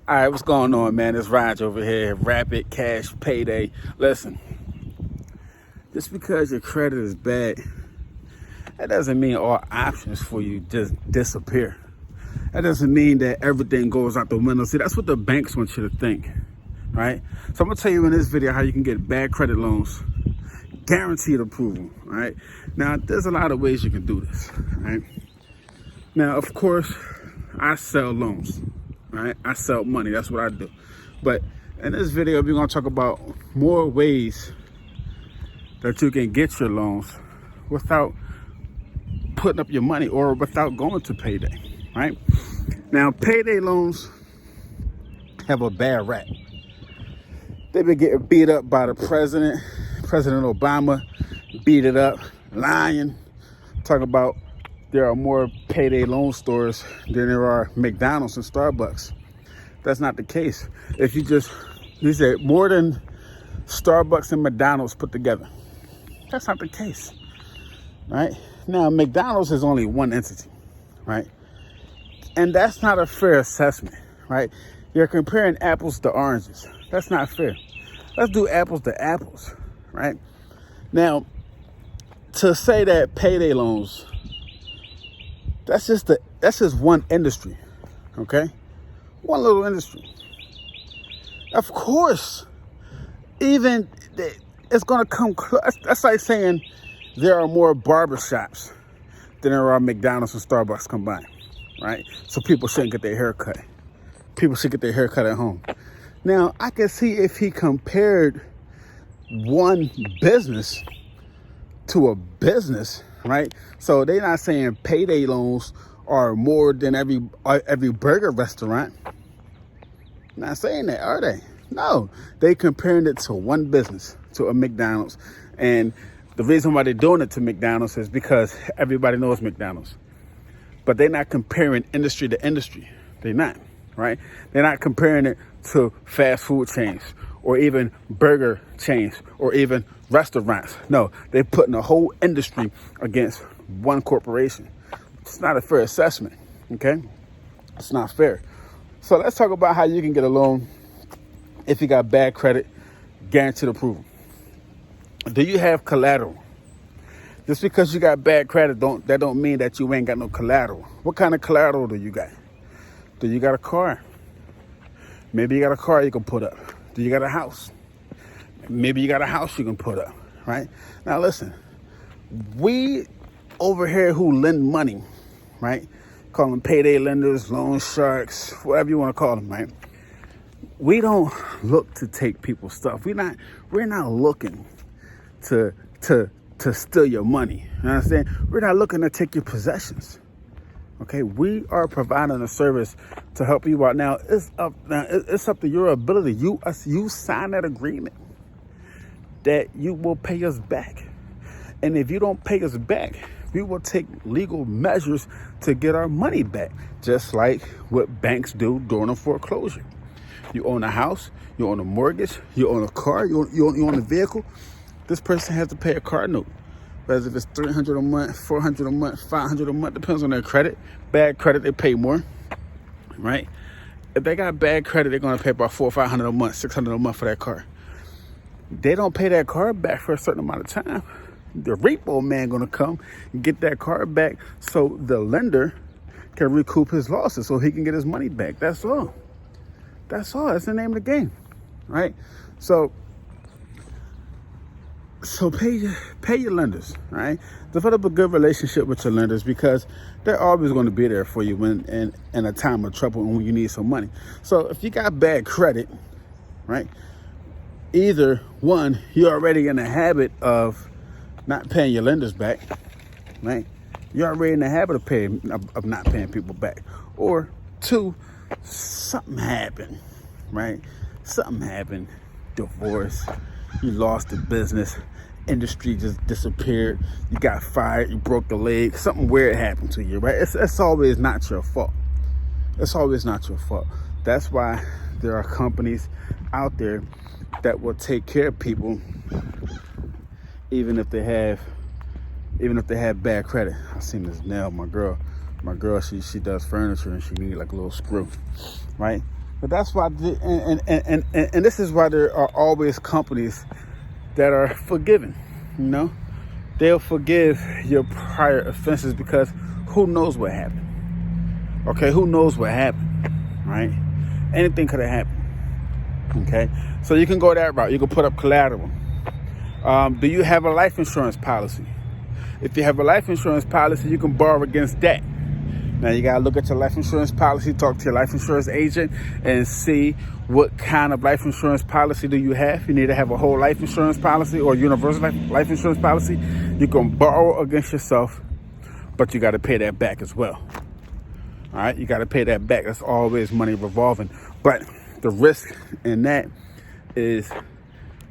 All right, what's going on, man? It's Raj over here, Rapid Cash Payday. Listen, just because your credit is bad, that doesn't mean all options for you just disappear. That doesn't mean that everything goes out the window. See, that's what the banks want you to think, right? So I'm gonna tell you in this video how you can get bad credit loans, guaranteed approval, right? Now, there's a lot of ways you can do this, right? Now, of course, I sell loans. Right? I sell money. That's what I do. But in this video, we're going to talk about more ways that you can get your loans without putting up your money or without going to payday. Right? Now, payday loans have a bad rap. They've been getting beat up by the president. President Obama beat it up, lying, talking about there are more payday loan stores than there are McDonald's and Starbucks. That's not the case. If you said more than Starbucks and McDonald's put together. That's not the case, right? Now, McDonald's is only one entity, right? And that's not a fair assessment, right? You're comparing apples to oranges. That's not fair. Let's do apples to apples, right? Now, to say that payday loans, that's just one industry, okay? One little industry. Of course, even it's gonna come close. That's like saying there are more barbershops than there are McDonald's and Starbucks combined, right? So people shouldn't get their hair cut. People should get their hair cut at home. Now, I can see if he compared one business to a business, right? So they're not saying payday loans are more than every burger restaurant. Not saying that, are they? No, they comparing it to one business, to a McDonald's. And the reason why they're doing it to McDonald's is because everybody knows McDonald's. But they're not comparing industry to industry. They're not, right? They're not comparing it to fast food chains or even burger chains or even restaurants. No, they're putting a whole industry against one corporation. It's not a fair assessment, okay? It's not fair. So let's talk about how you can get a loan if you got bad credit, guaranteed approval. Do you have collateral? Just because you got bad credit, that don't mean that you ain't got no collateral. What kind of collateral do you got? Do you got a car? Maybe you got a car you can put up. Do you got a house? Maybe you got a house you can put up, right? Now listen, we over here who lend money, right? Call them payday lenders, loan sharks, whatever you want to call them, right? We don't look to take people's stuff. We're not looking to steal your money. You understand? We're not looking to take your possessions. Okay, we are providing a service to help you out. Now it's up to your ability. You sign that agreement that you will pay us back. And if you don't pay us back, we will take legal measures to get our money back, just like what banks do during a foreclosure. You own a house, you own a mortgage, you own a car, you own a vehicle. This person has to pay a car note. Whether if it's $300 a month, $400 a month, $500 a month, depends on their credit. Bad credit, they pay more, right? If they got bad credit, they're gonna pay about $400 or $500 a month, $600 a month for that car. They don't pay that car back for a certain amount of time. The repo man gonna come and get that car back so the lender can recoup his losses so he can get his money back. That's all. That's all. That's the name of the game, right? So pay your lenders, right? Develop a good relationship with your lenders because they're always going to be there for you when in a time of trouble and when you need some money. So if you got bad credit, right? Either one, you're already in the habit of not paying your lenders back, right? You're already in the habit of not paying people back. Or two, something happened, right? Something happened, divorce, you lost the business, industry just disappeared, you got fired, you broke a leg, something weird happened to you, right? It's always not your fault. It's always not your fault. That's why there are companies out there that will take care of people even if they have bad credit. I seen this nail, my girl, she does furniture and she need like a little screw, right? But that's why, and this is why there are always companies that are forgiving. You know, they'll forgive your prior offenses because who knows what happened? Okay, who knows what happened, right? Anything could have happened. Okay, so you can go that route. You can put up collateral. Do you have a life insurance policy? If you have a life insurance policy, you can borrow against that. Now you gotta look at your life insurance policy, talk to your life insurance agent, and see what kind of life insurance policy do you have. You need to have a whole life insurance policy or universal life insurance policy. You can borrow against yourself, but you gotta pay that back as well. All right, you gotta pay that back. That's always money revolving. But the risk in that is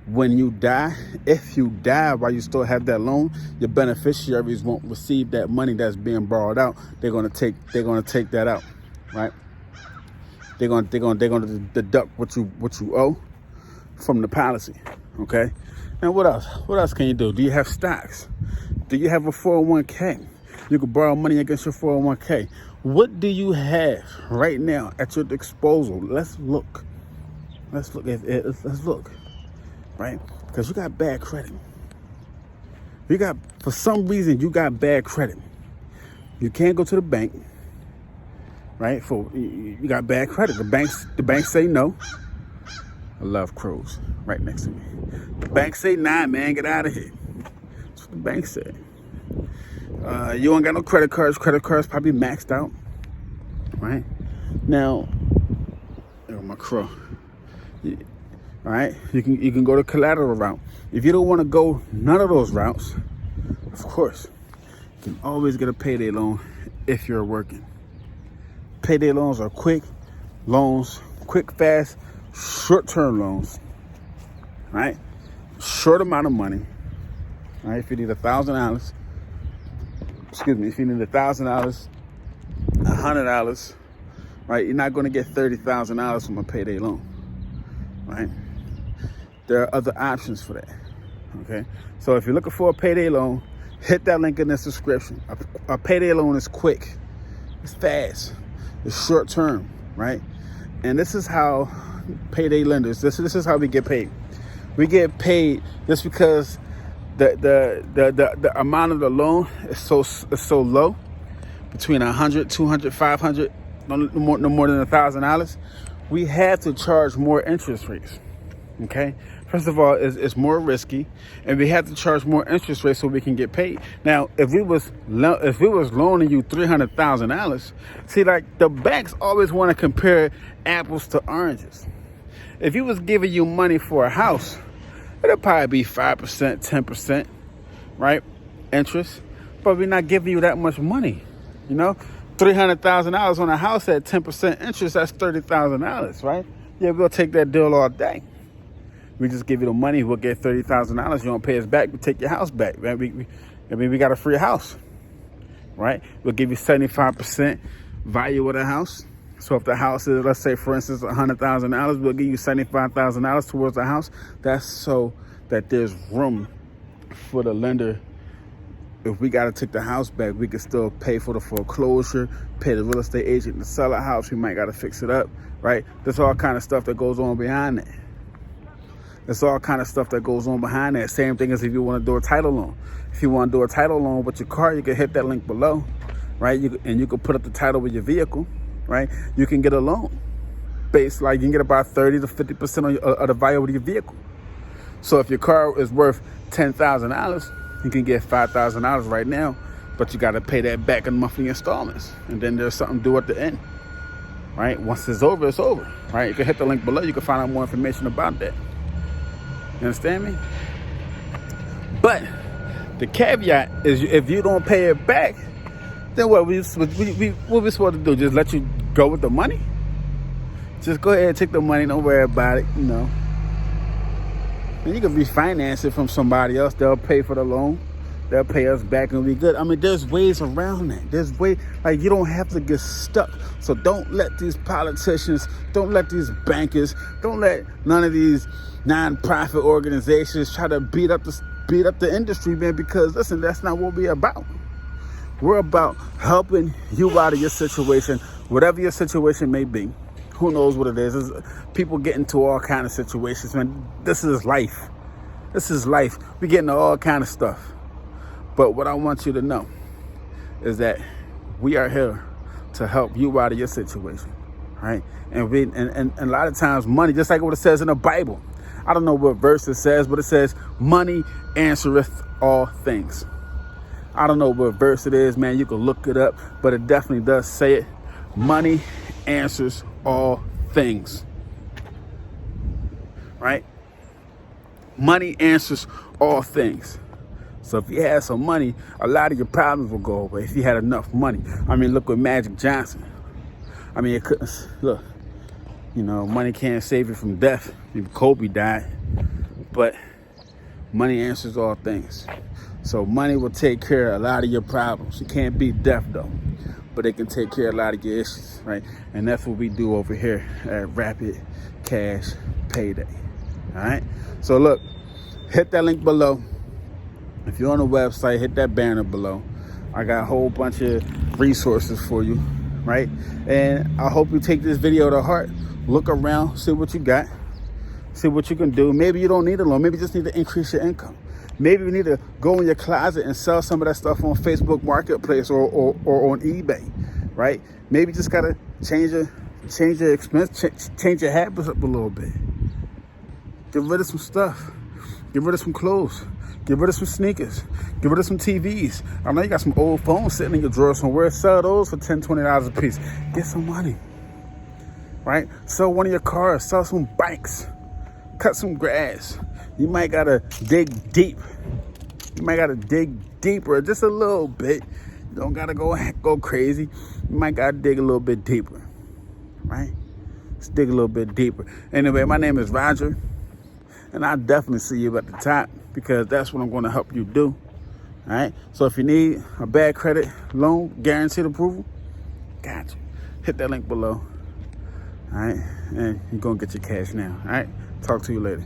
when you die, if you die while you still have that loan, your beneficiaries won't receive that money that's being borrowed out. They're gonna take that out, right? They're gonna deduct what you owe from the policy. Okay. And what else? What else can you do? Do you have stocks? Do you have a 401k? You can borrow money against your 401k. What do you have right now at your disposal? Let's look. Let's look. Right? Because you got bad credit. For some reason, you got bad credit. You can't go to the bank, right? You got bad credit. The banks say no. I love crows right next to me. The banks say, nah, man, get out of here. That's what the bank said. You don't got no credit cards. Credit cards probably maxed out, right? Now, my crow. All right, you can go the collateral route. If you don't want to go none of those routes, of course, you can always get a payday loan if you're working. Payday loans are quick, fast, short-term loans. Right, short amount of money. All right, if you need $1,000, if you need $1,000, $100, right, you're not going to get $30,000 from a payday loan, right? There are other options for that, okay? So if you're looking for a payday loan, hit that link in the description. A payday loan is quick, it's fast, it's short term, right? And this is how payday lenders, this is how we get paid. We get paid just because the amount of the loan is so low, between 100, 200, 500, no more than $1,000. We have to charge more interest rates. Okay, first of all, it's more risky, and we have to charge more interest rates so we can get paid. Now, if we was loaning you $300,000, see, like the banks always want to compare apples to oranges. If he was giving you money for a house, it'll probably be 5%, 10%, right, interest. But we're not giving you that much money, you know. $300,000 on a house at 10% interest, that's $30,000, right? Yeah, we'll take that deal all day. We just give you the money, we'll get $30,000. You don't pay us back, we take your house back, right? We got a free house, right? We'll give you 75% value of the house. So if the house is, let's say, for instance, $100,000, we'll give you $75,000 towards the house. That's so that there's room for the lender. If we got to take the house back, we can still pay for the foreclosure, pay the real estate agent to sell a house. We might got to fix it up, right? There's all kind of stuff that goes on behind that. There's all kind of stuff that goes on behind that. Same thing as if you want to do a title loan. If you want to do a title loan with your car, you can hit that link below, right? You can put up the title with your vehicle, right? You can get a loan based, like you can get about 30 to 50% of the value of your vehicle. So if your car is worth $10,000, you can get $5,000 right now, but you got to pay that back in monthly installments. And then there's something due at the end, right? Once it's over, right? You can hit the link below. You can find out more information about that. You understand me? But the caveat is if you don't pay it back, then what we supposed to do? Just let you go with the money? Just go ahead and take the money. Don't worry about it, you know. And you can refinance it from somebody else. They'll pay for the loan. They'll pay us back and we'll be good. I mean, there's ways around that. There's ways, like, you don't have to get stuck. So don't let these politicians, don't let these bankers, don't let none of these non-profit organizations try to beat up the industry, man, because listen, that's not what we're about. We're about helping you out of your situation, whatever your situation may be, Who knows what it is? People get into all kind of situations, man. This is life. This is life. We get into all kind of stuff. But what I want you to know is that we are here to help you out of your situation, right? And a lot of times money, just like what it says in the Bible. I don't know what verse it says, but it says, money answereth all things. I don't know what verse it is, man. You can look it up, but it definitely does say it. Money answers all things, right? Money answers all things. So if you had some money, a lot of your problems will go away if you had enough money. I mean, look at Magic Johnson. I mean, it couldn't, look, you know, money can't save you from death. Maybe Kobe died, but money answers all things. So money will take care of a lot of your problems. You can't beat death though, but it can take care of a lot of your issues, right? And that's what we do over here at Rapid Cash Payday, all right? So look, hit that link below. If you're on the website, hit that banner below. I got a whole bunch of resources for you, right? And I hope you take this video to heart. Look around, see what you got, see what you can do. Maybe you don't need a loan. Maybe you just need to increase your income. Maybe you need to go in your closet and sell some of that stuff on Facebook Marketplace or on eBay, right? Maybe you just gotta change your expense, change your habits up a little bit. Get rid of some stuff. Get rid of some clothes. Get rid of some sneakers. Get rid of some TVs. I know you got some old phones sitting in your drawer somewhere. Sell those for $10, $20 a piece. Get some money, right? Sell one of your cars. Sell some bikes. Cut some grass. You might gotta dig deep. You might gotta dig deeper just a little bit. You don't gotta go crazy. You might gotta dig a little bit deeper, right? Let's dig a little bit deeper. Anyway, my name is Roger, and I definitely see you at the top because that's what I'm gonna help you do, all right? So if you need a bad credit loan, guaranteed approval, got you. Hit that link below, all right? And you're gonna get your cash now, all right? Talk to you later.